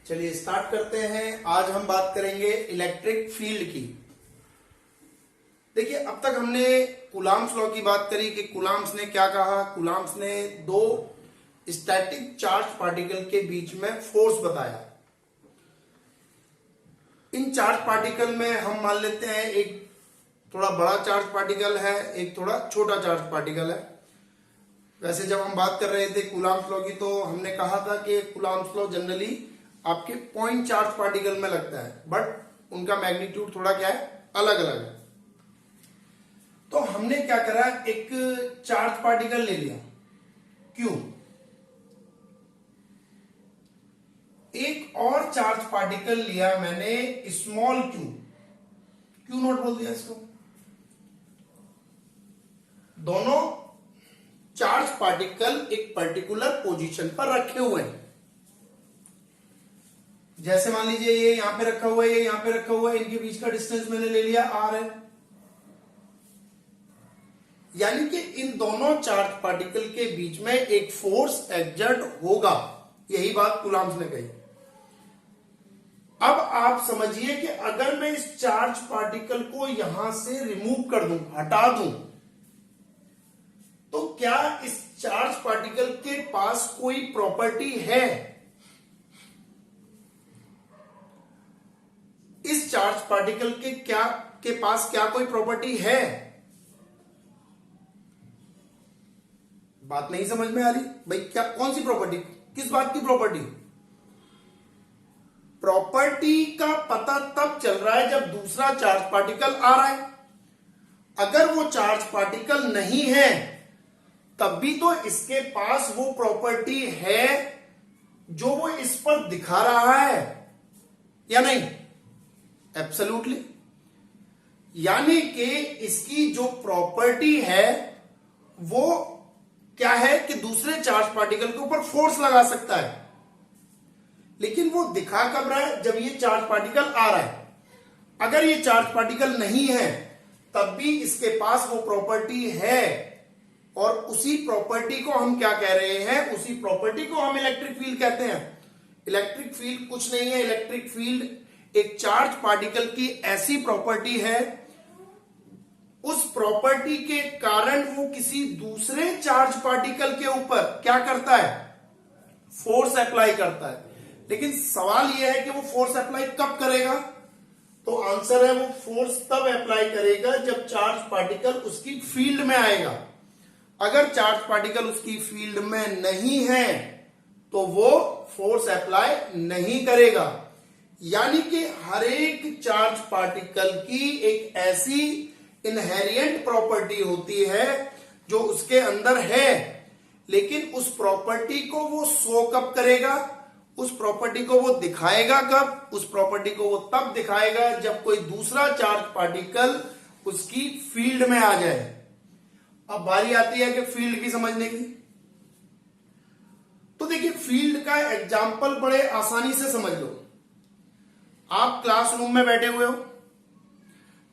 चलिए स्टार्ट करते हैं। आज हम बात करेंगे इलेक्ट्रिक फील्ड की। देखिए, अब तक हमने कूलॉम्स लॉ की बात करी कि कूलॉम्स ने क्या कहा। कूलॉम्स ने दो स्टैटिक चार्ज पार्टिकल के बीच में फोर्स बताया। इन चार्ज पार्टिकल में हम मान लेते हैं एक थोड़ा बड़ा चार्ज पार्टिकल है, एक थोड़ा छोटा चार्ज पार्टिकल है। वैसे जब हम बात कर रहे थे कूलॉम्स लॉ की तो हमने कहा था कि कूलॉम्स लॉ जनरली आपके पॉइंट चार्ज पार्टिकल में लगता है, बट उनका मैग्नीट्यूड थोड़ा क्या है, अलग अलग है। तो हमने क्या करा, एक चार्ज पार्टिकल ले लिया Q, एक और चार्ज पार्टिकल लिया मैंने स्मॉल Q नॉट बोल दिया इसको। दोनों चार्ज पार्टिकल एक पर्टिकुलर पोजीशन पर रखे हुए हैं। जैसे मान लीजिए ये यहां पे रखा हुआ है, ये यहां पे रखा हुआ है, इनके बीच का डिस्टेंस मैंने ले लिया R है। यानी कि इन दोनों चार्ज पार्टिकल के बीच में एक फोर्स एक्सर्ट होगा। यही बात कूलॉम्स ने कही। अब आप समझिए कि अगर मैं इस चार्ज पार्टिकल को यहां से रिमूव कर दूं, हटा दूं, तो क्या इस चार्ज पार्टिकल के पास कोई प्रॉपर्टी है? इस चार्ज पार्टिकल के पास क्या कोई प्रॉपर्टी है? बात नहीं समझ में आ रही भाई? क्या, कौन सी प्रॉपर्टी? किस बात की प्रॉपर्टी? प्रॉपर्टी का पता तब चल रहा है जब दूसरा चार्ज पार्टिकल आ रहा है। अगर वो चार्ज पार्टिकल नहीं है तब भी तो इसके पास वो प्रॉपर्टी है जो वो इस पर दिखा रहा है, या नहीं? एब्सोल्युटली। यानी कि इसकी जो प्रॉपर्टी है वो क्या है कि दूसरे चार्ज पार्टिकल के ऊपर फोर्स लगा सकता है। लेकिन वो दिखा कब रहा है? जब ये चार्ज पार्टिकल आ रहा है। अगर ये चार्ज पार्टिकल नहीं है तब भी इसके पास वो प्रॉपर्टी है, और उसी प्रॉपर्टी को हम क्या कह रहे हैं? उसी प्रॉपर्टी को हम इलेक्ट्रिक फील्ड कहते हैं। इलेक्ट्रिक फील्ड कुछ नहीं है। इलेक्ट्रिक फील्ड एक चार्ज पार्टिकल की ऐसी प्रॉपर्टी है, उस प्रॉपर्टी के कारण वो किसी दूसरे चार्ज पार्टिकल के ऊपर क्या करता है? फोर्स अप्लाई करता है। लेकिन सवाल यह है कि वो फोर्स अप्लाई कब करेगा? तो आंसर है वो फोर्स तब अप्लाई करेगा जब चार्ज पार्टिकल उसकी फील्ड में आएगा। अगर चार्ज पार्टिकल उसकी फील्ड में नहीं है तो वो फोर्स अप्लाई नहीं करेगा। यानी कि हर एक चार्ज पार्टिकल की एक ऐसी इनहेरिएंट प्रॉपर्टी होती है जो उसके अंदर है, लेकिन उस प्रॉपर्टी को वो शो कब करेगा? उस प्रॉपर्टी को वो दिखाएगा कब? उस प्रॉपर्टी को वो तब दिखाएगा जब कोई दूसरा चार्ज पार्टिकल उसकी फील्ड में आ जाए। अब बारी आती है कि फील्ड की समझने की। तो देखिए, फील्ड का एग्जाम्पल बड़े आसानी से समझ लो। आप क्लासरूम में बैठे हुए हो,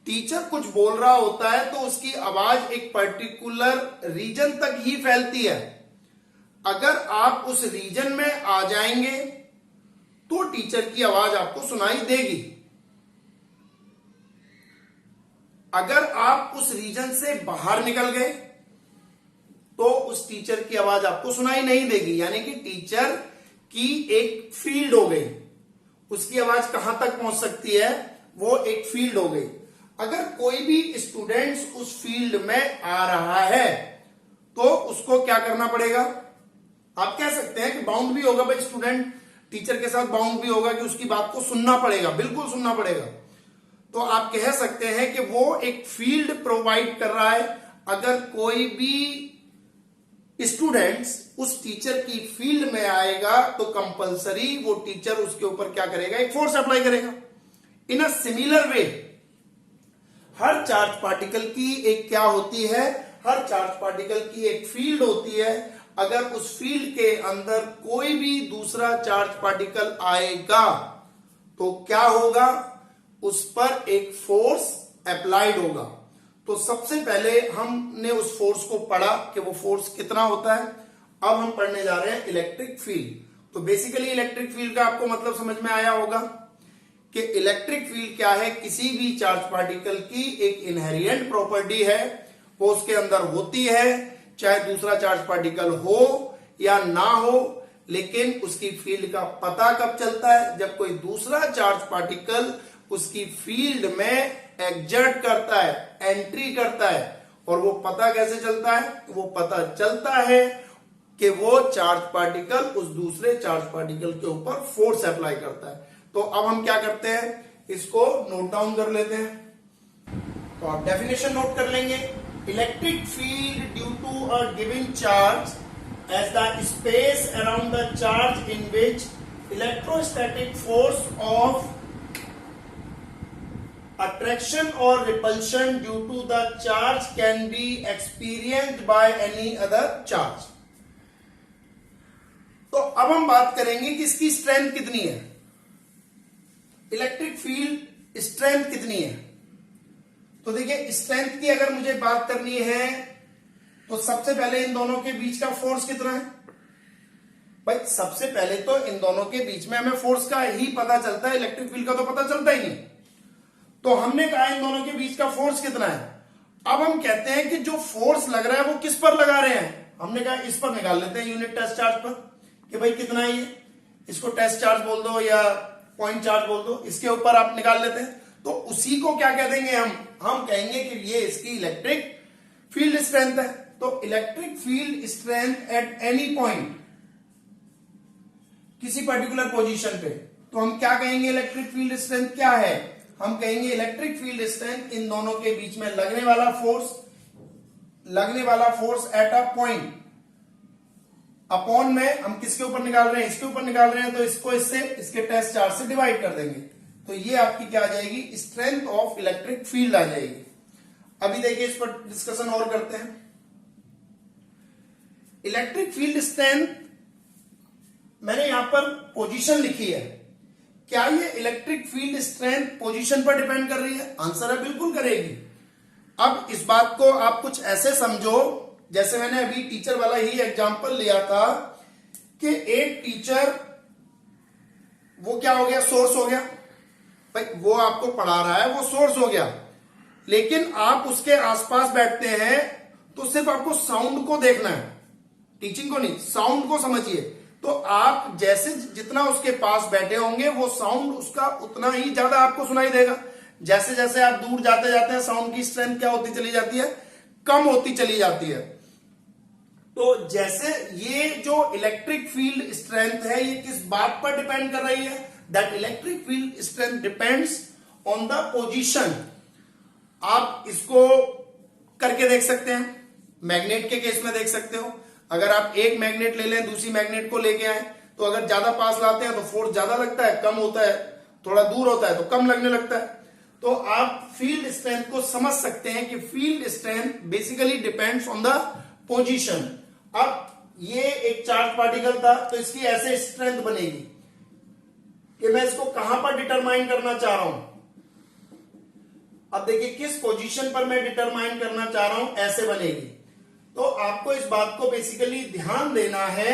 टीचर कुछ बोल रहा होता है तो उसकी आवाज एक पर्टिकुलर रीजन तक ही फैलती है। अगर आप उस रीजन में आ जाएंगे तो टीचर की आवाज आपको सुनाई देगी। अगर आप उस रीजन से बाहर निकल गए तो उस टीचर की आवाज आपको सुनाई नहीं देगी। यानी कि टीचर की एक फील्ड हो गई, उसकी आवाज कहां तक पहुंच सकती है? वो एक फील्ड हो गई। अगर कोई भी स्टूडेंट्स उस फील्ड में आ रहा है तो उसको क्या करना पड़ेगा? आप कह सकते हैं कि बाउंड भी होगा भाई, स्टूडेंट टीचर के साथ बाउंड भी होगा कि उसकी बात को सुनना पड़ेगा, बिल्कुल सुनना पड़ेगा। तो आप कह सकते हैं कि वो एक फील्ड प्रोवाइड कर रहा है। अगर कोई भी स्टूडेंट्स उस टीचर की फील्ड में आएगा तो कंपलसरी वो टीचर उसके ऊपर क्या करेगा? एक फोर्स अप्लाई करेगा। इन अ सिमिलर वे हर चार्ज पार्टिकल की एक क्या होती है? हर चार्ज पार्टिकल की एक फील्ड होती है। अगर उस फील्ड के अंदर कोई भी दूसरा चार्ज पार्टिकल आएगा तो क्या होगा? उस पर एक फोर्स अप्लाइड होगा। तो सबसे पहले हमने उस फोर्स को पढ़ा कि वो फोर्स कितना होता है। अब हम पढ़ने जा रहे हैं इलेक्ट्रिक फील्ड। तो बेसिकली इलेक्ट्रिक फील्ड का आपको मतलब समझ में आया होगा कि इलेक्ट्रिक फील्ड क्या है, किसी भी चार्ज पार्टिकल की एक इनहेरिएंट प्रॉपर्टी है, वो उसके अंदर होती है, चाहे दूसरा चार्ज पार्टिकल हो या ना हो, लेकिन उसकी फील्ड का पता कब चलता है, जब कोई दूसरा चार्ज पार्टिकल उसकी फील्ड में एग्जर्ट करता है, एंट्री करता है। और वो पता कैसे चलता है? वो पता चलता है कि वो चार्ज पार्टिकल उस दूसरे चार्ज पार्टिकल के ऊपर फोर्स अप्लाई करता है। तो अब हम क्या करते हैं, इसको नोट डाउन कर लेते हैं। तो आप डेफिनेशन नोट कर लेंगे, electric field due to a given charge as the space around the charge in which electrostatic force of attraction or repulsion due to the charge can be experienced by any other charge। तो अब हम बात करेंगे कि इसकी strength कितनी है, electric field strength कितनी है। तो देखिए स्ट्रेंथ की अगर मुझे बात करनी है तो सबसे पहले इन दोनों के बीच का फोर्स कितना है भाई। सबसे पहले तो इन दोनों के बीच में हमें फोर्स का ही पता चलता है, इलेक्ट्रिक फील्ड का तो पता चलता ही नहीं। तो हमने कहा इन दोनों के बीच का फोर्स कितना है। अब हम कहते हैं कि जो फोर्स लग रहा है वो किस पर लगा रहे हैं, हमने कहा इस पर निकाल लेते हैं, यूनिट टेस्ट चार्ज पर, कि भाई कितना है ये, इसको टेस्ट चार्ज बोल दो या पॉइंट चार्ज बोल दो, इसके ऊपर आप निकाल लेते हैं। तो उसी को क्या कह देंगे हम कहेंगे कि ये इसकी इलेक्ट्रिक फील्ड स्ट्रेंथ है। तो electric field strength eight any point, किसी पर्टिकुलर पोजीशन पे, तो हम क्या कहेंगे इलेक्ट्रिक फील्ड स्ट्रेंथ क्या है, हम कहेंगे इलेक्ट्रिक फील्ड स्ट्रेंथ इन दोनों के बीच में लगने वाला force at a point upon में हम किसके ऊपर निकाल रहे हैं, इसके ऊपर निकाल रहे हैं, तो इसको इससे इसके टेस्ट चार्ज से डिवाइड कर देंगे, तो ये आपकी क्या आ जाएगी, स्ट्रेंथ ऑफ इलेक्ट्रिक फील्ड आ जाएगी। अभी देखिए इस पर डिस्कशन और करते हैं। इलेक्ट्रिक फील्ड स्ट्रेंथ मैंने यहां पर पोजीशन लिखी है, क्या ये इलेक्ट्रिक फील्ड स्ट्रेंथ पोजीशन पर डिपेंड कर रही है? आंसर है बिल्कुल करेगी। अब इस बात को आप कुछ ऐसे समझो, जैसे मैंने अभी टीचर वाला ही एग्जांपल लिया था कि एक टीचर, वो क्या हो गया, सोर्स हो गया भाई, वो आपको पढ़ा रहा है, वो सोर्स हो गया, लेकिन आप उसके आसपास बैठते हैं तो सिर्फ आपको साउंड को देखना है, टीचिंग को नहीं, साउंड को समझिए। तो आप जैसे जितना उसके पास बैठे होंगे वो साउंड उसका उतना ही ज्यादा आपको सुनाई देगा। जैसे जैसे आप दूर जाते जाते हैं साउंड की स्ट्रेंथ क्या होती चली जाती है, कम होती चली जाती है। तो जैसे ये जो इलेक्ट्रिक फील्ड स्ट्रेंथ है ये किस बात पर डिपेंड कर रही है, that electric field strength depends on the position. आप इसको करके देख सकते हैं, मैग्नेट के केस में देख सकते हो। अगर आप एक मैग्नेट ले लें, दूसरी मैग्नेट को लेके आए, तो अगर ज्यादा पास लाते हैं तो फोर्स ज्यादा लगता है, कम होता है, थोड़ा दूर होता है तो कम लगने लगता है। तो आप फील्ड स्ट्रेंथ को समझ सकते हैं कि field strength basically depends on the position. अब ये एक चार्ज पार्टिकल था तो इसकी ऐसे स्ट्रेंथ बनेगी कि मैं इसको कहां पर डिटरमाइन करना चाह रहा हूं। अब देखिए किस पोजीशन पर मैं डिटरमाइन करना चाह रहा हूं, ऐसे बनेगी। तो आपको इस बात को बेसिकली ध्यान देना है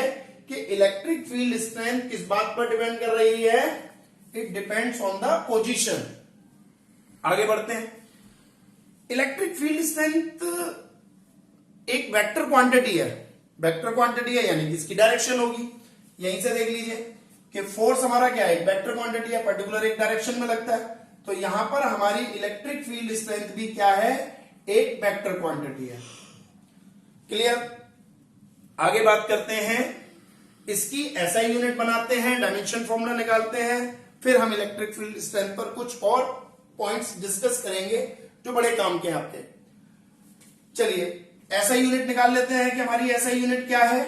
कि इलेक्ट्रिक फील्ड स्ट्रेंथ किस बात पर डिपेंड कर रही है, it depends on the position. आगे बढ़ते हैं। इलेक्ट्रिक फील्ड स्ट्रेंथ एक वेक्टर क्वांटिटी है, वेक्टर क्वांटिटी है यानी कि इसकी डायरेक्शन होगी। यहीं से देख लीजिए कि फोर्स हमारा क्या है, वेक्टर क्वांटिटी है, पर्टिकुलर एक डायरेक्शन में लगता है। तो यहां पर हमारी इलेक्ट्रिक फील्ड स्ट्रेंथ भी क्या है, एक वेक्टर क्वांटिटी है। क्लियर? आगे बात करते हैं, इसकी ऐसा यूनिट बनाते हैं, डायमेंशन फॉर्मूला निकालते हैं, फिर हम इलेक्ट्रिक फील्ड स्ट्रेंथ पर कुछ और पॉइंट्स डिस्कस करेंगे जो बड़े काम के हैं आपके। चलिए ऐसा यूनिट निकाल लेते हैं कि हमारी ऐसा यूनिट क्या है,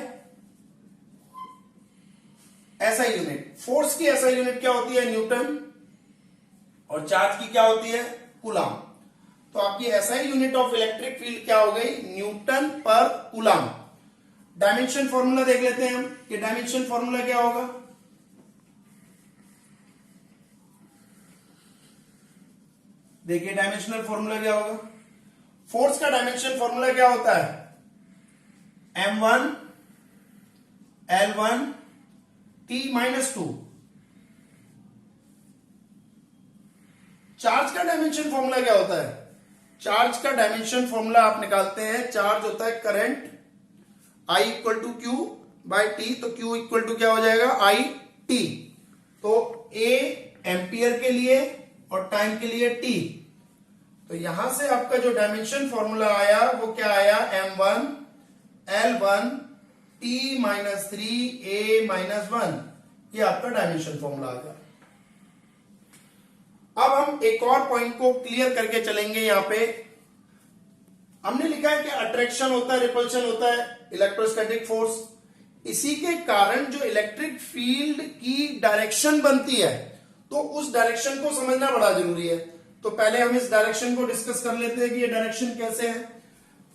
ऐसा यूनिट, फोर्स की ऐसा यूनिट क्या होती है, न्यूटन, और चार्ज की क्या होती है, कूलम। तो आपकी SI unit of electric field क्या हो गई, न्यूटन पर कूलम। डायमेंशन फॉर्मूला देख लेते हैं हम कि डायमेंशन फॉर्मूला क्या होगा। देखिए डायमेंशनल फॉर्मूला क्या होगा, फोर्स का डायमेंशन फॉर्मूला क्या होता है, m1 l1 T-2। चार्ज का डायमेंशन फॉर्मूला क्या होता है? चार्ज का डायमेंशन फॉर्मूला आप निकालते हैं, चार्ज होता है current I equal to Q by T, तो Q इक्वल टू क्या हो जाएगा? I T। तो A एम्पियर के लिए और टाइम के लिए T। तो यहां से आपका जो डायमेंशन फॉर्मूला आया वो क्या आया? M1 L1 T-3A-1, ये आपका डायमेंशन फॉर्मूला आ गया। अब हम एक और पॉइंट को क्लियर करके चलेंगे। यहां पे हमने लिखा है कि अट्रैक्शन होता है, रिपल्शन होता है, इलेक्ट्रोस्टैटिक फोर्स। इसी के कारण जो इलेक्ट्रिक फील्ड की डायरेक्शन बनती है, तो उस डायरेक्शन को समझना बड़ा जरूरी है। तो पहले हम इस डायरेक्शन को डिस्कस कर लेते हैं कि ये डायरेक्शन कैसे है।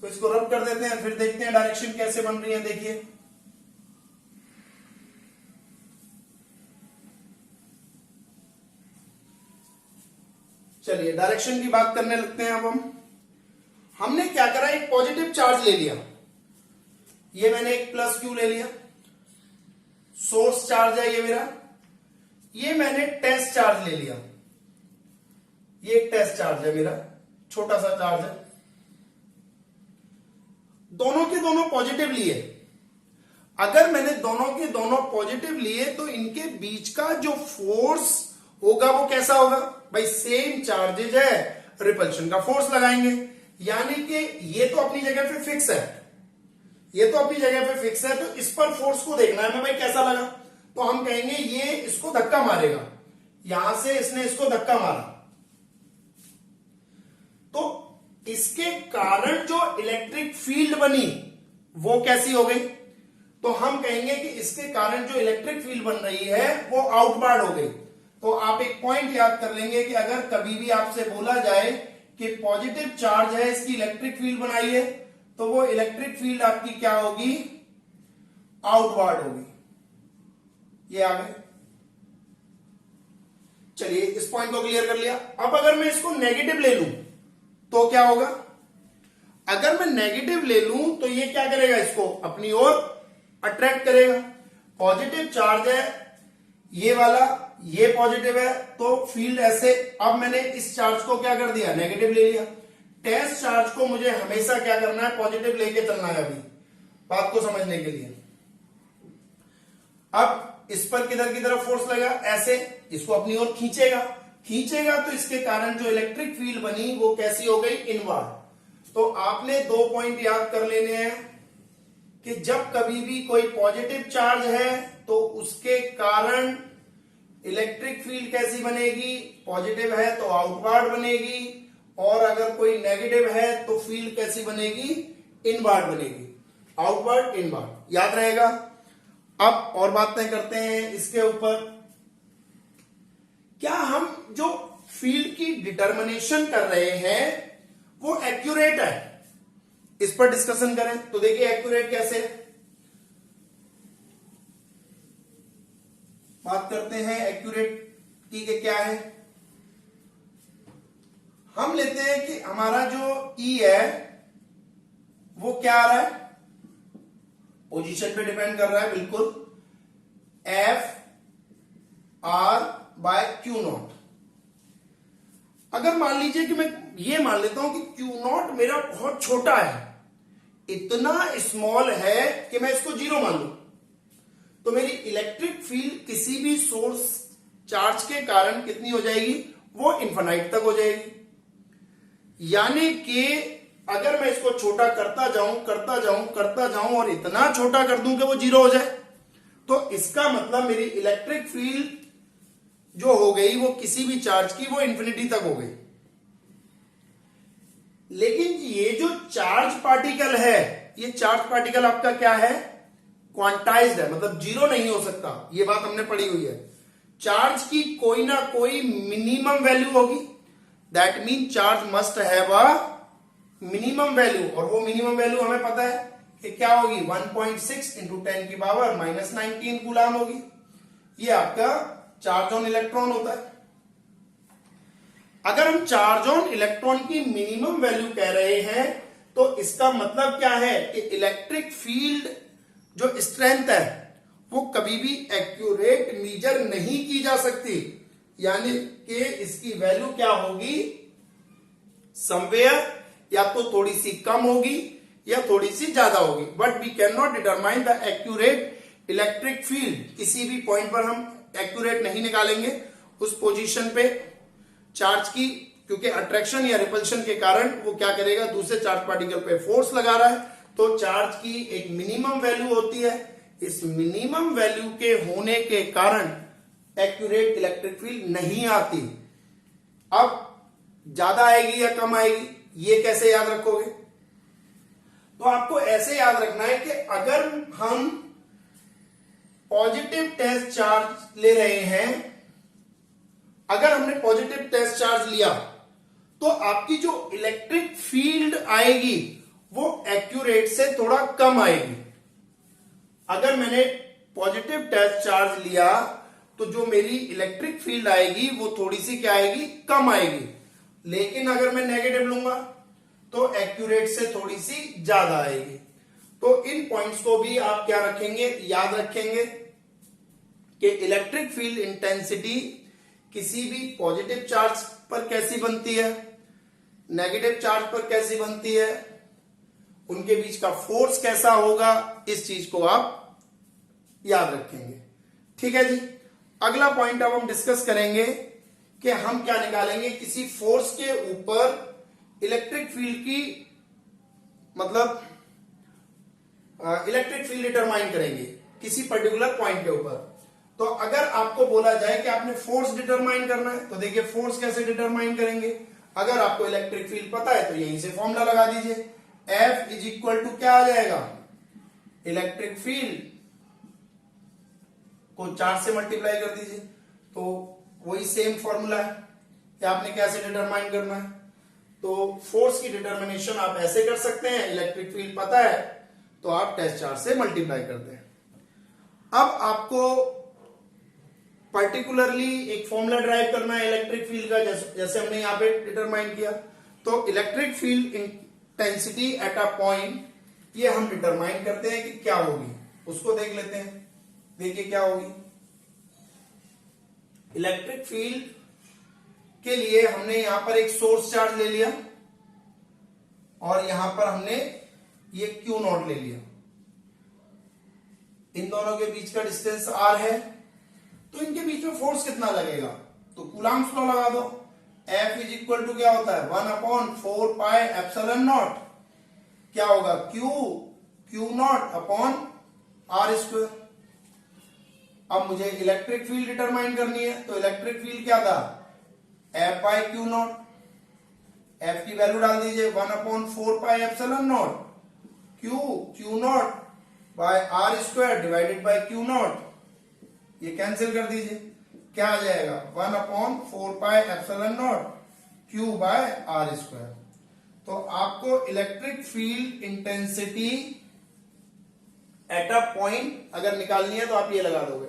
तो इसको रब कर देते हैं, फिर देखते हैं डायरेक्शन कैसे बन रही है। देखिए, चलिए डायरेक्शन की बात करने लगते हैं। अब हमने क्या करा, एक पॉजिटिव चार्ज ले लिया, ये मैंने एक प्लस क्यू ले लिया, सोर्स चार्ज है ये मेरा। ये मैंने टेस्ट चार्ज ले लिया, ये एक टेस्ट चार्ज है मेरा, छोटा सा चार्ज है। दोनों के दोनों पॉजिटिव लिए। अगर मैंने दोनों के दोनों पॉजिटिव लिए तो इनके बीच का जो फोर्स होगा वो कैसा होगा? भाई सेम चार्जेज है, रिपल्शन का फोर्स लगाएंगे। यानी कि ये तो अपनी जगह पे फिक्स है, ये तो अपनी जगह पे फिक्स है, तो इस पर फोर्स को देखना है भाई कैसा लगा। तो हम कहेंगे ये इसको धक्का मारेगा, यहां से इसने इसको धक्का मारा, तो इसके कारण जो इलेक्ट्रिक फील्ड बनी वो कैसी हो गई? तो हम कहेंगे कि इसके कारण जो इलेक्ट्रिक फील्ड बन रही है वो आउटवर्ड हो गई। तो आप एक पॉइंट याद कर लेंगे कि अगर कभी भी आपसे बोला जाए कि पॉजिटिव चार्ज है, इसकी इलेक्ट्रिक फील्ड बनाई है, तो वो इलेक्ट्रिक फील्ड आपकी क्या होगी? आउटवर्ड होगी। ये आ गए। चलिए इस पॉइंट को क्लियर कर लिया। अब अगर मैं इसको नेगेटिव ले लूं तो क्या होगा? अगर मैं नेगेटिव ले लूं तो ये क्या करेगा? इसको अपनी ओर अट्रैक्ट करेगा। पॉजिटिव चार्ज है ये वाला, ये पॉजिटिव है, तो फील्ड ऐसे। अब मैंने इस चार्ज को क्या कर दिया? नेगेटिव ले लिया। टेस्ट चार्ज को मुझे हमेशा क्या करना है? पॉजिटिव लेके चलना है अभी बात को समझने के लिए। अब इस पर किधर की तरफ फोर्स लगा? ऐसे, इसको अपनी ओर खींचेगा, खींचेगा तो इसके कारण जो इलेक्ट्रिक फील्ड बनी वो कैसी हो गई? इनवर्ड। तो आपने दो पॉइंट याद कर लेने हैं कि जब कभी भी कोई पॉजिटिव चार्ज है तो उसके कारण इलेक्ट्रिक फील्ड कैसी बनेगी? पॉजिटिव है तो आउटवर्ड बनेगी, और अगर कोई नेगेटिव है तो फील्ड कैसी बनेगी? इनवर्ड बनेगी। आउटवर्ड, इनवर्ड, याद रहेगा। अब और बातें करते हैं इसके ऊपर। क्या हम जो फील्ड की डिटर्मिनेशन कर रहे हैं वो एक्यूरेट है? इस पर डिस्कशन करें। तो देखिए एक्यूरेट कैसे है, बात करते हैं एक्यूरेट की के क्या है। हम लेते हैं कि हमारा जो E है वो क्या आ रहा है? पोजीशन पे डिपेंड कर रहा है बिल्कुल, F R बाय Q0। अगर मान लीजिए कि मैं ये मान लेता हूं कि Q0 मेरा बहुत छोटा है, इतना स्मॉल है कि मैं इसको 0 मान लूं, तो मेरी इलेक्ट्रिक फील्ड किसी भी सोर्स चार्ज के कारण कितनी हो जाएगी? वो इनफाइनाइट तक हो जाएगी। यानी कि अगर मैं इसको छोटा करता जाऊं करता जाऊं करता जाऊं और इतना छोटा कर दूं कि वो 0 हो जाए, तो इसका मतलब मेरी इलेक्ट्रिक फील्ड जो हो गई वो किसी भी चार्ज की वो इंफिनिटी तक हो गई। लेकिन ये जो चार्ज पार्टिकल है, ये चार्ज पार्टिकल आपका क्या है? क्वांटाइज्ड है, मतलब 0 नहीं हो सकता। ये बात हमने पढ़ी हुई है। चार्ज की कोई ना कोई मिनिमम वैल्यू होगी, that mean charge must have a minimum value, और वो मिनिमम वैल्यू हमें पता है कि क्या होगी? 1.6 इंटू 10 की पावर -19 कूलाम होगी। ये आपका चार्ज ऑन इलेक्ट्रॉन होता है। अगर हम चार्ज ऑन इलेक्ट्रॉन की मिनिमम वैल्यू कह रहे हैं तो इसका मतलब क्या है कि इलेक्ट्रिक फील्ड जो स्ट्रेंथ है वो कभी भी एक्यूरेट मेजर नहीं की जा सकती, यानी कि इसकी वैल्यू क्या होगी, समवेयर या तो थोड़ी सी कम होगी या थोड़ी सी ज्यादा होगी, but we can not determine the accurate electric field. किसी भी पॉइंट पर हम एक्यूरेट नहीं निकालेंगे उस पोजीशन पे चार्ज की, क्योंकि अट्रैक्शन या रिपल्शन के कारण वो क्या करेगा, दूसरे चार्ज पार्टिकल पे फोर्स लगा रहा है, तो चार्ज की एक मिनिमम वैल्यू होती है। इस मिनिमम वैल्यू के होने के कारण एक्यूरेट इलेक्ट्रिक फील्ड नहीं आती। अब ज्यादा आएगी या कम आएगी, ये कैसे याद रखोगे? तो आपको ऐसे याद रखना है कि अगर हम पॉजिटिव टेस्ट चार्ज ले रहे हैं, अगर हमने पॉजिटिव टेस्ट चार्ज लिया तो आपकी जो इलेक्ट्रिक फील्ड आएगी वो एक्यूरेट से थोड़ा कम आएगी। अगर मैंने पॉजिटिव टेस्ट चार्ज लिया तो जो मेरी इलेक्ट्रिक फील्ड आएगी वो थोड़ी सी क्या आएगी, कम आएगी। लेकिन अगर मैं नेगेटिव लूंगा तो एक्यूरेट से थोड़ी सी ज्यादा आएगी। तो इन पॉइंट्स को भी आप क्या रखेंगे, याद रखेंगे कि इलेक्ट्रिक फील्ड इंटेंसिटी किसी भी पॉजिटिव चार्ज पर कैसी बनती है, नेगेटिव चार्ज पर कैसी बनती है, उनके बीच का फोर्स कैसा होगा, इस चीज को आप याद रखेंगे। ठीक है जी। अगला पॉइंट अब हम डिस्कस करेंगे कि हम क्या निकालेंगे, किसी फोर्स के ऊपर इलेक्ट्रिक फील्ड की, मतलब इलेक्ट्रिक फील्ड डिटरमाइन करेंगे किसी पर्टिकुलर पॉइंट के ऊपर। तो अगर आपको बोला जाए कि आपने फोर्स डिटरमाइन करना है, तो देखिए फोर्स कैसे डिटरमाइन करेंगे। अगर आपको इलेक्ट्रिक फील्ड पता है तो यहीं से फॉर्मूला लगा दीजिए, F इज इक्वल टू क्या आ जाएगा, इलेक्ट्रिक फील्ड को चार्ज से मल्टीप्लाई कर दीजिए, तो वही सेम फॉर्मूला है कि आपने कैसे डिटरमाइन करना है। तो फोर्स की डिटरमिनेशन आप ऐसे कर सकते हैं, इलेक्ट्रिक फील्ड पता है तो आप टेस्ट चार्ज से मल्टीप्लाई करते हैं। अब आपको पर्टिकुलरली एक फॉर्मूला ड्राइव करना है इलेक्ट्रिक फील्ड का, जैसे हमने यहां पे डिटरमाइन किया। तो electric field intensity at a point, ये हम डिटरमाइन करते हैं कि क्या होगी, उसको देख लेते हैं। देखिए क्या होगी, इलेक्ट्रिक फील्ड के लिए हमने यहां पर एक सोर्स चार्ज ले लिया और यहां पर हमने ये Q नॉट ले लिया। इन दोनों के बीच का डिस्टेंस R है, तो इनके बीच में फोर्स कितना लगेगा, तो कूलम्ब्स लॉ लगा दो। F इज इक्वल टू क्या होता है, 1/4 पाई एप्सिलॉन नॉट, क्या होगा, Q not upon R square. अब मुझे इलेक्ट्रिक फील्ड डिटरमाइन करनी है, तो इलेक्ट्रिक फील्ड क्या था, F by Q naught. F की वैल्यू डाल दीजिए 1/4 pi epsilon naught, Q naught by R square divided by Q naught, ये कैंसिल कर दीजिए, क्या आ जाएगा 1/4 pi epsilon naught Q by R square. तो आपको electric field intensity at a point अगर निकालनी है तो आप ये लगा दोगे,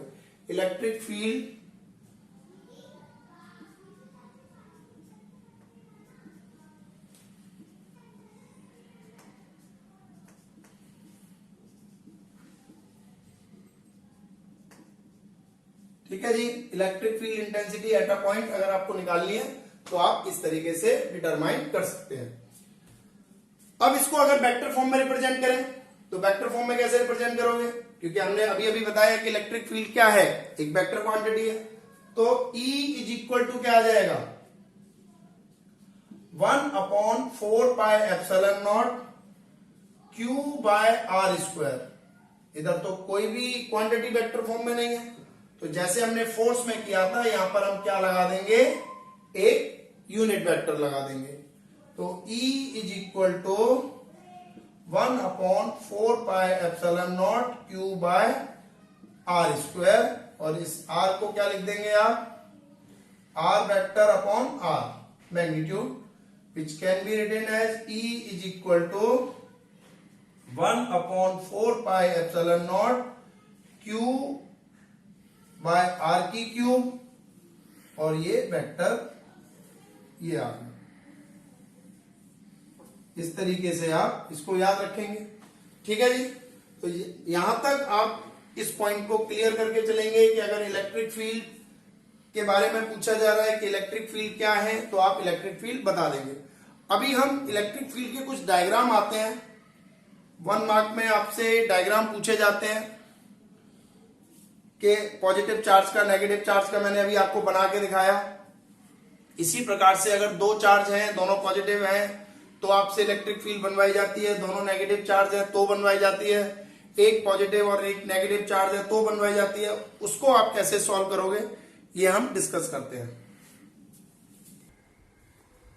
इलेक्ट्रिक फील्ड ठीक है जी। Electric field intensity at a point अगर आपको निकालनी है तो आप इस तरीके से डिटरमाइन कर सकते हैं। अब इसको अगर वेक्टर फॉर्म में रिप्रेजेंट करें तो वेक्टर फॉर्म में कैसे रिप्रेजेंट करोगे, क्योंकि हमने अभी अभी बताया कि इलेक्ट्रिक फील्ड क्या है, एक वेक्टर क्वांटिटी है। तो E इज इक्वल टू क्या आ जाएगा, 1/4 pi epsilon naught Q by R square. इधर तो कोई भी क्वांटिटी वेक्टर फॉर्म में नहीं है, तो जैसे हमने फोर्स में किया था यहां पर हम क्या लगा देंगे, एक यूनिट वेक्टर लगा देंगे। तो E is equal to 1/4 pi epsilon naught Q by R square, और इस R को क्या लिख देंगे आप, R vector upon R magnitude, which can be written as E is equal to 1/4 pi epsilon naught Q by R की cube, और ये वेक्टर ये आ गया। इस तरीके से आप इसको याद रखेंगे। ठीक है जी। तो यहां तक आप इस पॉइंट को क्लियर करके चलेंगे कि अगर इलेक्ट्रिक फील्ड के बारे में पूछा जा रहा है कि इलेक्ट्रिक फील्ड क्या है, तो आप इलेक्ट्रिक फील्ड बता देंगे। अभी हम इलेक्ट्रिक फील्ड के कुछ डायग्राम आते हैं, 1 मार्क में आपसे डायग्राम पूछे जाते हैं कि पॉजिटिव चार्ज का, नेगेटिव चार्ज का मैंने अभी आपको बना के दिखाया। इसी प्रकार से अगर 2 चार्ज हैं, दोनों पॉजिटिव हैं, तो आपसे इलेक्ट्रिक फील्ड बनवाई जाती है। दोनों नेगेटिव चार्ज है तो बनवाई जाती है। एक पॉजिटिव और एक नेगेटिव चार्ज है तो बनवाई जाती है। उसको आप कैसे सॉल्व करोगे ये हम डिस्कस करते हैं।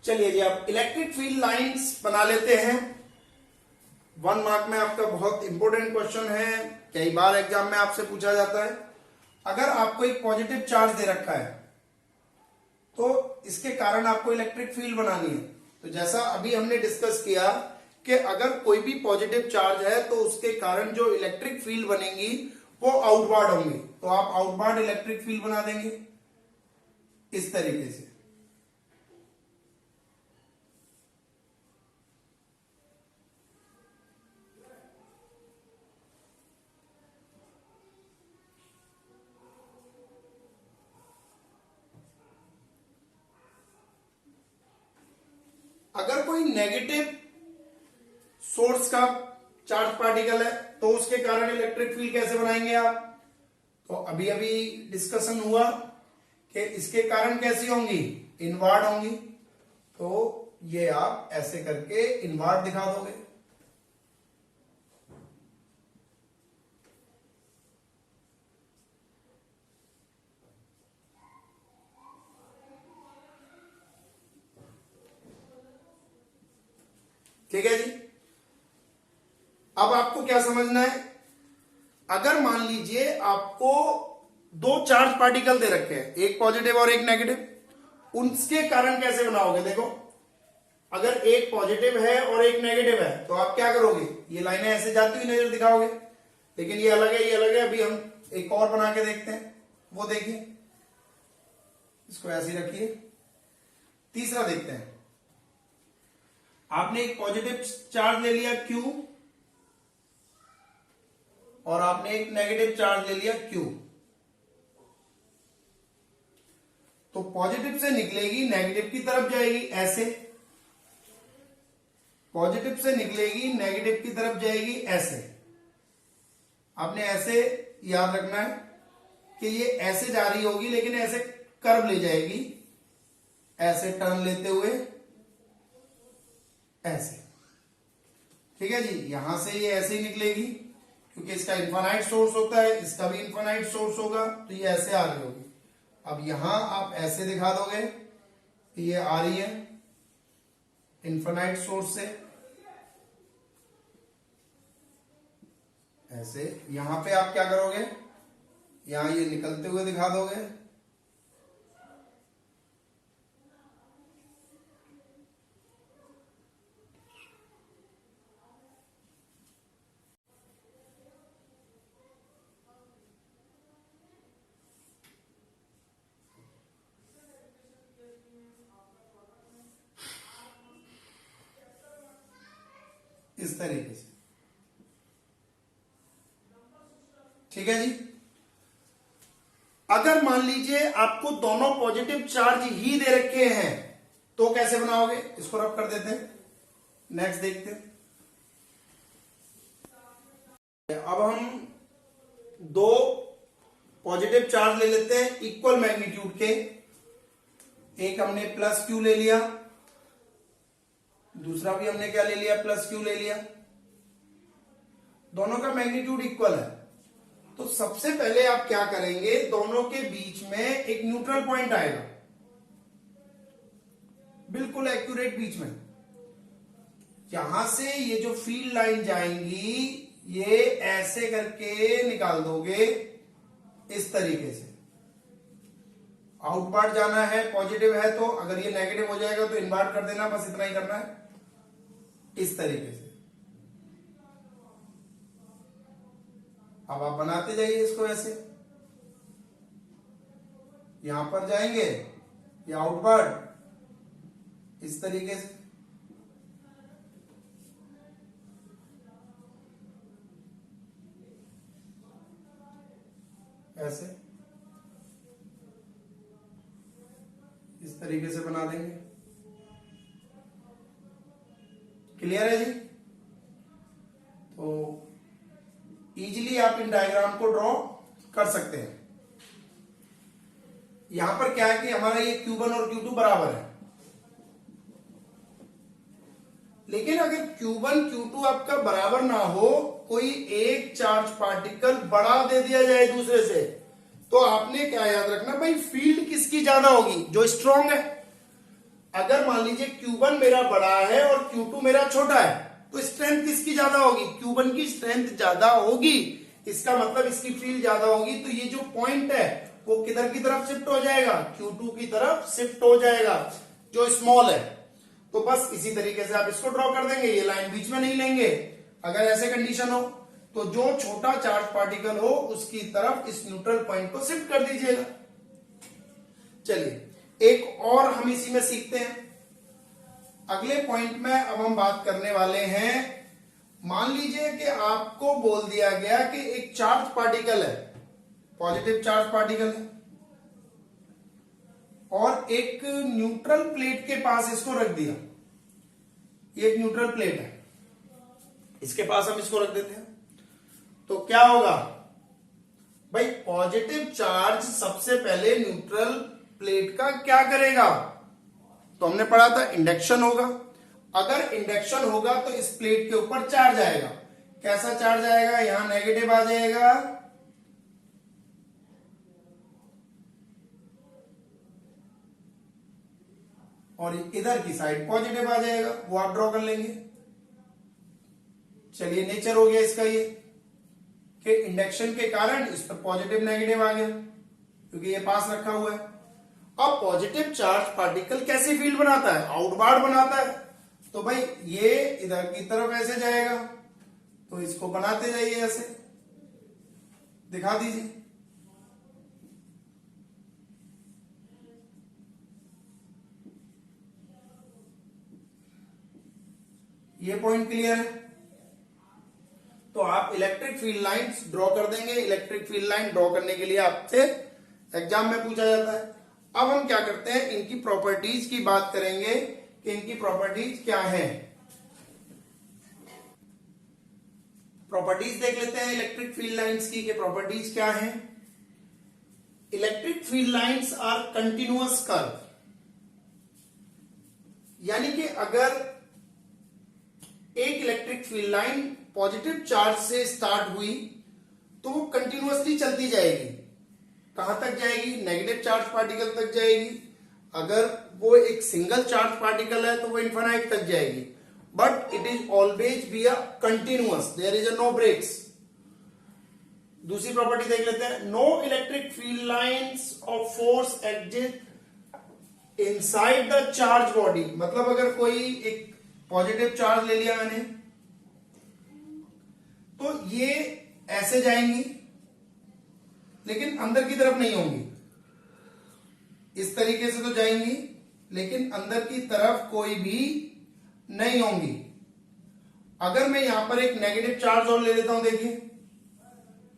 चलिए जी, आप इलेक्ट्रिक फील्ड लाइंस बना लेते हैं। 1 मार्क में आपका बहुत इंपॉर्टेंट क्वेश्चन है, कई बार एग्जाम में आपसे पूछा जाता है। अगर आपको एक पॉजिटिव चार्ज दे रखा है तो इसके कारण आपको इलेक्ट्रिक फील्ड बनानी है। तो जैसा अभी हमने डिस्कस किया कि अगर कोई भी पॉजिटिव चार्ज है तो उसके कारण जो इलेक्ट्रिक फील्ड बनेंगी वो आउटवर्ड होंगी, तो आप आउटवर्ड इलेक्ट्रिक फील्ड बना देंगे इस तरीके से। अगर कोई नेगेटिव सोर्स का चार्ज पार्टिकल है तो उसके कारण इलेक्ट्रिक फील्ड कैसे बनाएंगे आप? तो अभी अभी डिस्कशन हुआ कि इसके कारण कैसी होंगी, इनवर्ड होंगी। तो ये आप ऐसे करके इनवर्ड दिखा दोगे। ठीक है जी। अब आपको क्या समझना है, अगर मान लीजिए आपको 2 चार्ज पार्टिकल दे रखे हैं, एक पॉजिटिव और एक नेगेटिव, उनके कारण कैसे बनाओगे? देखो, अगर एक पॉजिटिव है और एक नेगेटिव है तो आप क्या करोगे, ये लाइनें ऐसे जाती हुई नजर दिखाओगे, लेकिन ये अलग है, ये अलग है। अभी हम एक और बना के देखते हैं, वो देखिए, इसको ऐसे ही रखिए। तीसरा देखते हैं, आपने एक पॉजिटिव चार्ज ले लिया Q और आपने एक नेगेटिव चार्ज ले लिया Q। तो पॉजिटिव से निकलेगी नेगेटिव की तरफ जाएगी ऐसे, पॉजिटिव से निकलेगी नेगेटिव की तरफ जाएगी ऐसे। आपने ऐसे याद रखना है कि ये ऐसे जा रही होगी लेकिन ऐसे कर्व ले जाएगी, ऐसे टर्न लेते हुए ऐसे। ठीक है जी, यहां से ये ऐसे ही निकलेगी क्योंकि इसका इनफाइनाइट सोर्स होता है, इसका भी इनफाइनाइट सोर्स होगा, तो ये ऐसे आ रही होगी। अब यहां आप ऐसे दिखा दोगे कि ये आ रही है इनफाइनाइट सोर्स से ऐसे। यहां पे आप क्या करोगे, यहां ये निकलते हुए दिखा दोगे। इस तरीके से। ठीक है जी। अगर मान लीजिए आपको दोनों पॉजिटिव चार्ज ही दे रखे हैं तो कैसे बनाओगे, इसको रब कर देते हैं, नेक्स्ट देखते हैं। अब हम 2 पॉजिटिव चार्ज ले लेते हैं इक्वल मैग्नीट्यूड के। एक हमने प्लस Q ले लिया, दूसरा भी हमने क्या ले लिया, प्लस Q ले लिया। दोनों का मैग्नीट्यूड इक्वल है, तो सबसे पहले आप क्या करेंगे, दोनों के बीच में एक न्यूट्रल पॉइंट आएगा, बिल्कुल एक्यूरेट बीच में। यहां से ये जो फील्ड लाइन जाएंगी ये ऐसे करके निकाल दोगे इस तरीके से। आउटवर्ड जाना है, पॉजिटिव है तो, अगर ये नेगेटिव हो जाएगा तो इनवर्ट कर देना, बस इतना ही करना है इस तरीके से। अब आप बनाते जाइए इसको ऐसे, यहां पर जाएंगे या आउटवर्ड इस तरीके से। ऐसे इस तरीके से बना देंगे। क्लियर है जी? तो इजीली आप इन डायग्राम को ड्रॉ कर सकते हैं। यहां पर क्या है कि हमारा ये Q1 और Q2 बराबर है, लेकिन अगर Q1 Q2 आपका बराबर ना हो, कोई एक चार्ज पार्टिकल बड़ा दे दिया जाए दूसरे से, तो आपने क्या याद रखना भाई, फील्ड किसकी ज्यादा होगी? जो स्ट्रांग है। अगर मान लीजिए Q1 मेरा बड़ा है और Q2 मेरा छोटा है, तो स्ट्रेंथ किसकी ज्यादा होगी? Q1 की स्ट्रेंथ ज्यादा होगी। इसका मतलब इसकी फील्ड ज्यादा होगी, तो ये जो पॉइंट है वो किधर की तरफ शिफ्ट हो जाएगा? Q2 की तरफ शिफ्ट हो जाएगा, जो स्मॉल है। तो बस इसी तरीके से आप इसको ड्रॉ कर देंगे, ये लाइन बीच में नहीं लेंगे। अगर ऐसे कंडीशन हो तो जो छोटा चार्ज पार्टिकल हो उसकी तरफ इस न्यूट्रल पॉइंट को शिफ्ट कर दीजिएगा। चलिए एक और हम इसी में सीखते हैं। अगले पॉइंट में अब हम बात करने वाले हैं, मान लीजिए कि आपको बोल दिया गया कि एक चार्ज पार्टिकल है, पॉजिटिव चार्ज पार्टिकल है, और एक न्यूट्रल प्लेट के पास इसको रख दिया। ये एक न्यूट्रल प्लेट है, इसके पास हम इसको रख देते हैं। तो क्या होगा भाई? पॉजिटिव चार्ज सबसे पहले न्यूट्रल प्लेट का क्या करेगा? तो हमने पढ़ा था इंडक्शन होगा। अगर इंडक्शन होगा तो इस प्लेट के ऊपर चार्ज आएगा। कैसा चार्ज आएगा? यहां नेगेटिव आ जाएगा, और इधर की साइड पॉजिटिव आ जाएगा, वो आप ड्रॉ कर लेंगे। चलिए नेचर हो गया इसका ये कि इंडक्शन के कारण इस पर पॉजिटिव नेगेटिव आ गया, क्योंकि ये पास रखा हुआ है। अब पॉजिटिव चार्ज पार्टिकल कैसी फील्ड बनाता है? आउटवार्ड बनाता है। तो भाई ये इधर की तरफ ऐसे जाएगा, तो इसको बनाते जाइए, ऐसे दिखा दीजिए। ये पॉइंट क्लियर है? तो आप इलेक्ट्रिक फील्ड लाइंस ड्रॉ कर देंगे। इलेक्ट्रिक फील्ड लाइन ड्रॉ करने के लिए आपसे एग्जाम में पूछा जाता है। अब हम क्या करते हैं, इनकी प्रॉपर्टीज की बात करेंगे कि इनकी प्रॉपर्टीज क्या हैं। प्रॉपर्टीज देख लेते हैं इलेक्ट्रिक फील्ड लाइंस की, कि प्रॉपर्टीज क्या हैं। Electric field lines are continuous curve, यानी कि अगर एक electric field line positive charge से स्टार्ट हुई तो वो कंटिन्यूअसली चलती जाएगी। कहां तक जाएगी? नेगेटिव चार्ज पार्टिकल तक जाएगी। अगर वो एक सिंगल चार्ज पार्टिकल है तो वो इन्फिनाइट तक जाएगी, but it is always be a continuous, there is a no breaks. दूसरी प्रॉपर्टी देख लेते हैं, no electric field lines of force exist inside the charge body. मतलब अगर कोई एक पॉजिटिव चार्ज ले लिया मैंने, तो ये ऐसे जाएंगी लेकिन अंदर की तरफ नहीं होंगी। इस तरीके से तो जाएंगी लेकिन अंदर की तरफ कोई भी नहीं होंगी। अगर मैं यहां पर एक नेगेटिव चार्ज और ले लेता हूं, देखिए,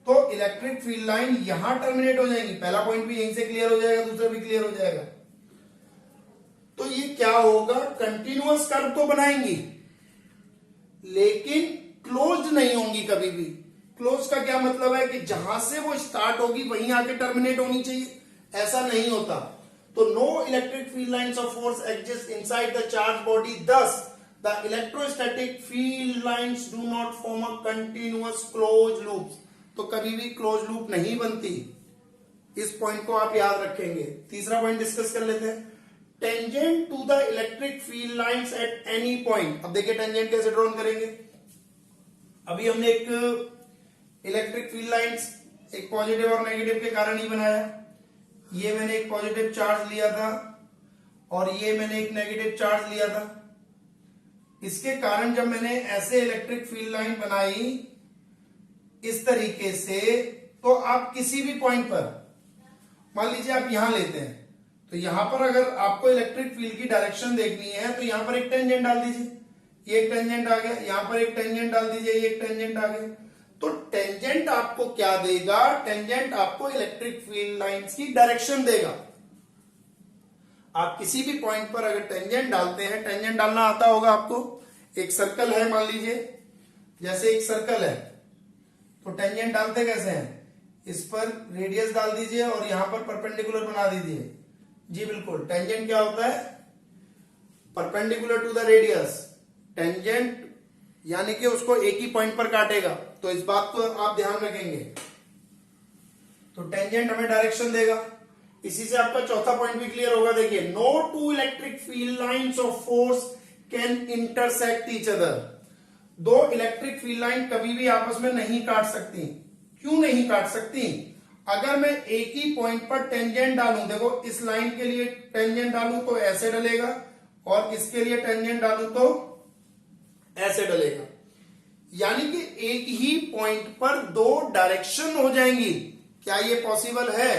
तो इलेक्ट्रिक फील्ड लाइन यहां टर्मिनेट हो जाएगी। पहला पॉइंट भी यहीं से क्लियर हो जाएगा, दूसरा भी क्लियर हो जाएगा। तो ये क्या होगा? कंटिन्यूअस कर्व तो बनाएंगी लेकिन क्लोज नहीं होंगी कभी भी। क्लोज का क्या मतलब है कि जहां से वो स्टार्ट होगी वहीं आके टर्मिनेट होनी चाहिए, ऐसा नहीं होता। तो no electric field lines of force exist inside the charge body, thus the electrostatic field lines do not form a continuous close loop. तो कभी भी क्लोज लूप नहीं बनती। इस पॉइंट को आप याद रखेंगे। तीसरा पॉइंट डिस्कस कर लेते हैं, tangent to the electric field lines at any point. अब देखिए टेंजेंट कैसे ड्रॉ करेंगे। अभी हमने एक इलेक्ट्रिक फील्ड लाइंस एक पॉजिटिव और नेगेटिव के कारण ही बनाया। ये मैंने एक पॉजिटिव चार्ज लिया था और ये मैंने एक नेगेटिव चार्ज लिया था। इसके कारण जब मैंने ऐसे इलेक्ट्रिक फील्ड लाइन बनाई इस तरीके से, तो आप किसी भी पॉइंट पर, मान लीजिए आप यहां लेते हैं, तो यहां पर अगर आपको इलेक्ट्रिक फील्ड की डायरेक्शन देखनी है तो यहां पर एक टेंजेंट डाल दीजिए। ये एक टेंजेंट आ गया, यहां पर एक टेंजेंट डाल दीजिए, ये एक टेंजेंट आ गया। तो टेंजेंट आपको क्या देगा, टेंजेंट आपको इलेक्ट्रिक फील्ड लाइंस की डायरेक्शन देगा। आप किसी भी पॉइंट पर अगर टेंजेंट डालते हैं, टेंजेंट डालना आता होगा आपको, एक सर्कल है मान लीजिए, जैसे एक सर्कल है तो टेंजेंट डालते कैसे हैं, इस पर रेडियस डाल दीजिए और यहां पर परपेंडिकुलर बना दीजिए। जी बिल्कुल, टेंजेंट क्या होता है, perpendicular to the radius. Tangent यानी कि उसको एक ही पॉइंट पर काटेगा, तो इस बात को आप ध्यान रखेंगे। तो टेंजेंट हमें डायरेक्शन देगा। इसी से आपका चौथा पॉइंट भी क्लियर होगा। देखिए, no two electric field lines of force can intersect each other. दो इलेक्ट्रिक फील्ड लाइन कभी भी आपस में नहीं काट सकती। क्यों नहीं काट सकती, अगर मैं एक ही पॉइंट पर टेंजेंट डालूं, देखो इस लाइन के लिए टेंजेंट डालूं तो ऐसे डलेगा और इसके लिए टेंजेंट डालूं तो ऐसे डलेगा, यानी कि एक ही पॉइंट पर दो डायरेक्शन हो जाएंगी। क्या ये पॉसिबल है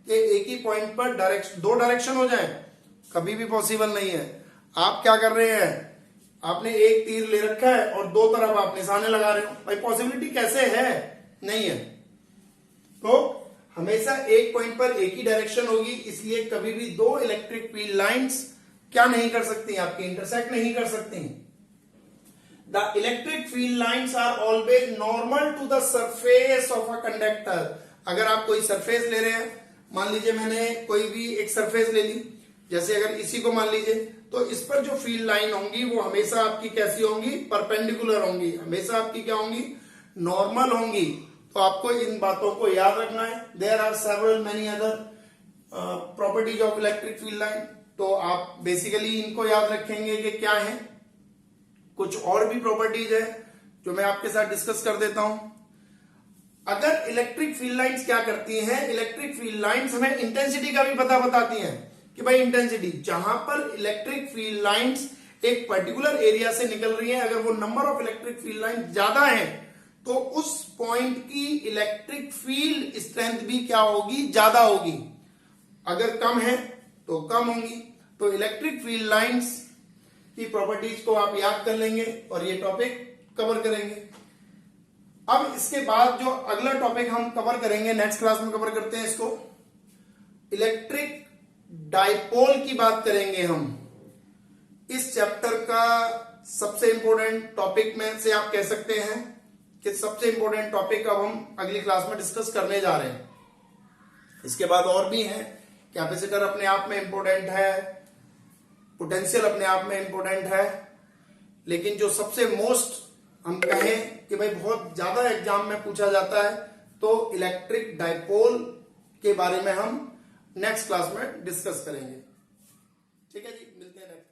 कि एक ही पॉइंट पर दो डायरेक्शन हो जाए? कभी भी पॉसिबल नहीं है। आप क्या कर रहे हैं, आपने एक तीर ले रखा है और दो तरफ आप निशाने लगा रहे हो, भाई पॉसिबिलिटी कैसे है, नहीं है। तो हमेशा एक पॉइंट पर एक ही डायरेक्शन होगी, इसलिए कभी भी दो इलेक्ट्रिक फील्ड लाइंस क्या नहीं कर सकती, आपकी इंटरसेक्ट नहीं कर सकती। The electric field lines are always normal to the surface of a conductor। अगर आप कोई सरफेस ले रहे हैं, मान लीजिए मैंने कोई भी एक सरफेस ले ली, जैसे अगर इसी को मान लीजिए, तो इस पर जो फील्ड लाइन होंगी वो हमेशा आपकी कैसी होंगी, परपेंडिकुलर होंगी, हमेशा आपकी क्या होंगी, नॉर्मल होंगी। तो आपको इन बातों को याद रखना है। There are several many other properties of electric field line, तो आप बेसिकली इनको याद रखेंगे कि क्या है। कुछ और भी प्रॉपर्टीज है जो मैं आपके साथ डिस्कस कर देता हूं। अगर इलेक्ट्रिक फील्ड लाइंस क्या करती हैं, इलेक्ट्रिक फील्ड लाइंस हमें इंटेंसिटी का भी पता बताती हैं कि भाई इंटेंसिटी, जहां पर इलेक्ट्रिक फील्ड लाइंस एक पर्टिकुलर एरिया से निकल रही है, अगर वो number of electric field line ज्यादा है तो उस पॉइंट की इलेक्ट्रिक फील्ड स्ट्रेंथ भी क्या होगी, ज्यादा होगी। अगर कम है तो कम होंगी। तो इलेक्ट्रिक फील्ड लाइंस की प्रॉपर्टीज को आप याद कर लेंगे और ये टॉपिक कवर करेंगे। अब इसके बाद जो अगला टॉपिक हम कवर करेंगे, नेक्स्ट क्लास में कवर करते हैं इसको, इलेक्ट्रिक डाइपोल की बात करेंगे हम। इस चैप्टर का सबसे इंपॉर्टेंट टॉपिक में से आप कह सकते हैं कि सबसे इंपॉर्टेंट टॉपिक अब हम अगली क्लास में डिस्कस करने जा रहे हैं। इसके बाद और भी है, कैपेसिटर अपने आप में इंपॉर्टेंट है, पोटेंशियल अपने आप में इंपॉर्टेंट है, लेकिन जो सबसे मोस्ट हम कहें कि भाई बहुत ज्यादा एग्जाम में पूछा जाता है, तो इलेक्ट्रिक डाइपोल के बारे में हम नेक्स्ट क्लास में डिस्कस करेंगे। ठीक है जी, मिलते हैं नेक्स्ट।